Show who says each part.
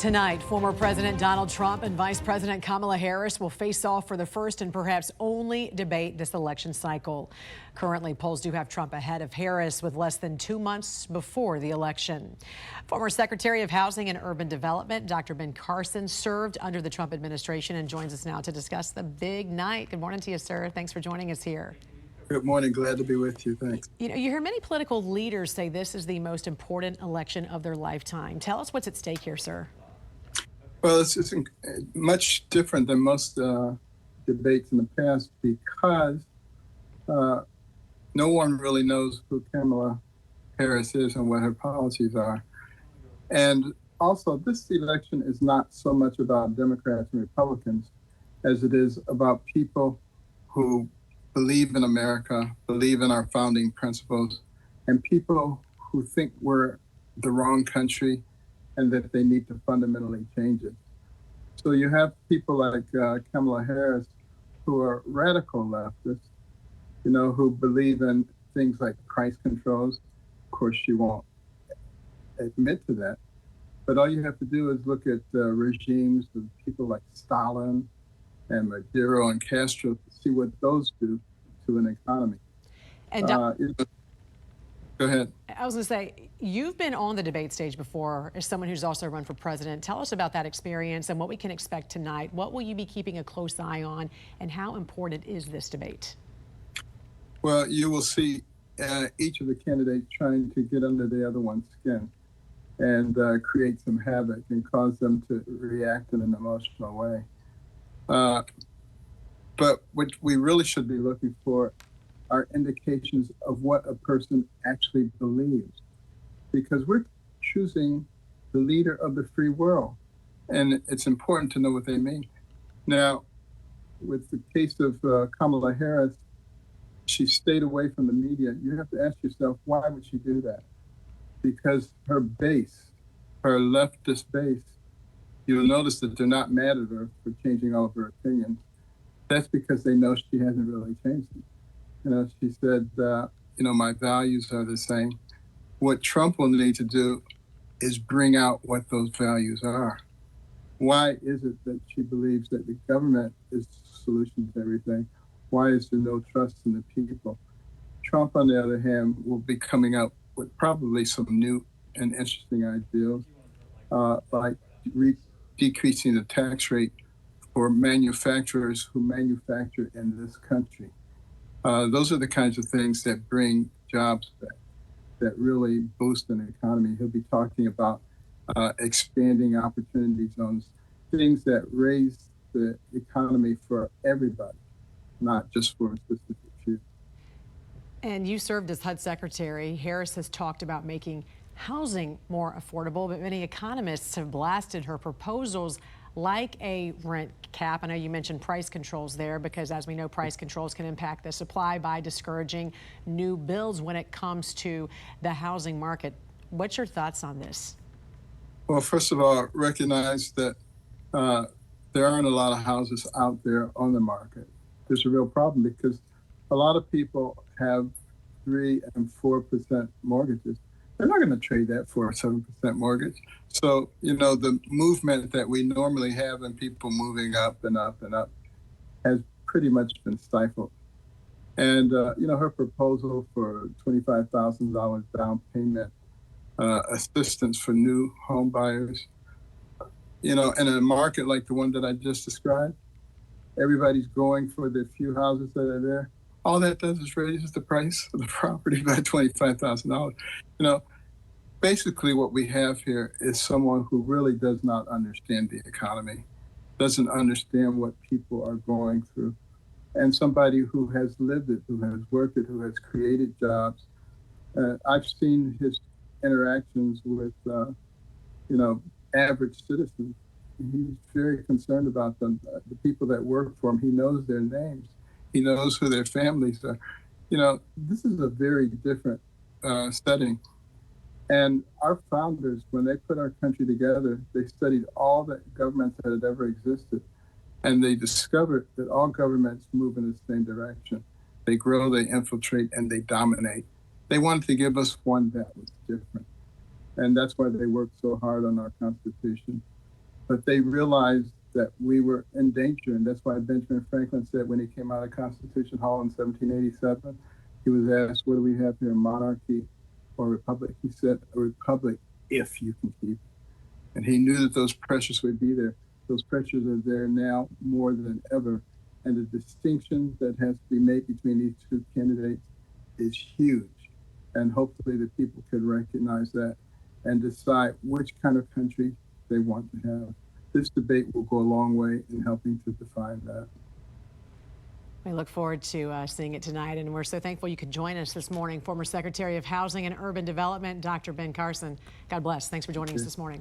Speaker 1: Tonight, former President Donald Trump and Vice President Kamala Harris will face off for the first and perhaps only debate this election cycle. Currently, polls do have Trump ahead of Harris with less than 2 months before the election. Former Secretary of Housing and Urban Development, Dr. Ben Carson, served under the Trump administration and joins us now to discuss the big night. Good morning to you, sir. Thanks for joining us here.
Speaker 2: Good morning. Glad to be with you. Thanks.
Speaker 1: You know, you hear many political leaders say this is the most important election of their lifetime. Tell us what's at stake here, sir.
Speaker 2: Well, it's much different than most debates in the past because no one really knows who Kamala Harris is and what her policies are. And also, this election is not so much about Democrats and Republicans as it is about people who believe in America, believe in our founding principles, and people who think we're the wrong country and that they need to fundamentally change it. So you have people like Kamala Harris who are radical leftists, you know, who believe in things like price controls. Of course, she won't admit to that. But all you have to do is look at regimes of people like Stalin and Maduro and Castro to see what those do to an economy.
Speaker 1: And
Speaker 2: go ahead.
Speaker 1: I was going to say, you've been on the debate stage before as someone who's also run for president. Tell us about that experience and what we can expect tonight. What will you be keeping a close eye on, and how important is this debate?
Speaker 2: Well, you will see each of the candidates trying to get under the other one's skin and create some havoc and cause them to react in an emotional way. But what we really should be looking for are indications of what a person actually believes, because we're choosing the leader of the free world, and it's important to know what they mean. Now, with the case of Kamala Harris, she stayed away from the media. You have to ask yourself, why would she do that? Because her base, her leftist base, you'll notice that they're not mad at her for changing all of her opinions. That's because they know she hasn't really changed them. You know, she said, my values are the same. What Trump will need to do is bring out what those values are. Why is it that she believes that the government is the solution to everything? Why is there no trust in the people? Trump, on the other hand, will be coming out with probably some new and interesting ideals, like decreasing the tax rate for manufacturers who manufacture in this country. Those are the kinds of things that bring jobs back, that really boost an economy. He'll be talking about expanding opportunity zones, things that raise the economy for everybody, not just for a specific few.
Speaker 1: And you served as HUD Secretary. Harris has talked about making housing more affordable, but many economists have blasted her proposals like a rent cap. I know you mentioned price controls there because, as we know, price controls can impact the supply by discouraging new builds when it comes to the housing market. What's your thoughts on this?
Speaker 2: Well, first of all, recognize that there aren't a lot of houses out there on the market. There's a real problem because a lot of people have 3 and 4% mortgages. They're not going to trade that for a 7% mortgage. So, you know, the movement that we normally have in people moving up and up and up has pretty much been stifled. And, her proposal for $25,000 down payment assistance for new home buyers, in a market like the one that I just described, everybody's going for the few houses that are there. All that does is raises the price of the property by $25,000. Basically what we have here is someone who really does not understand the economy, doesn't understand what people are going through, and somebody who has lived it, who has worked it, who has created jobs. I've seen his interactions with, average citizens. He's very concerned about them, the people that work for him. He knows their names. He knows who their families are. This is a very different setting. And our founders, when they put our country together, they studied all the governments that had ever existed. And they discovered that all governments move in the same direction. They grow, they infiltrate, and they dominate. They wanted to give us one that was different. And that's why they worked so hard on our Constitution. but they realized that we were in danger. And that's why Benjamin Franklin said when he came out of Constitution Hall in 1787, he was asked, what do we have here, monarchy or republic? He said, a republic if you can keep it. And he knew that those pressures would be there. Those pressures are there now more than ever. And the distinction that has to be made between these two candidates is huge. And hopefully the people can recognize that and decide which kind of country they want to have. This debate will go a long way in helping to define that.
Speaker 1: We look forward to seeing it tonight, and we're so thankful you could join us this morning. Former Secretary of Housing and Urban Development, Dr. Ben Carson. God bless. Thanks for joining us this morning.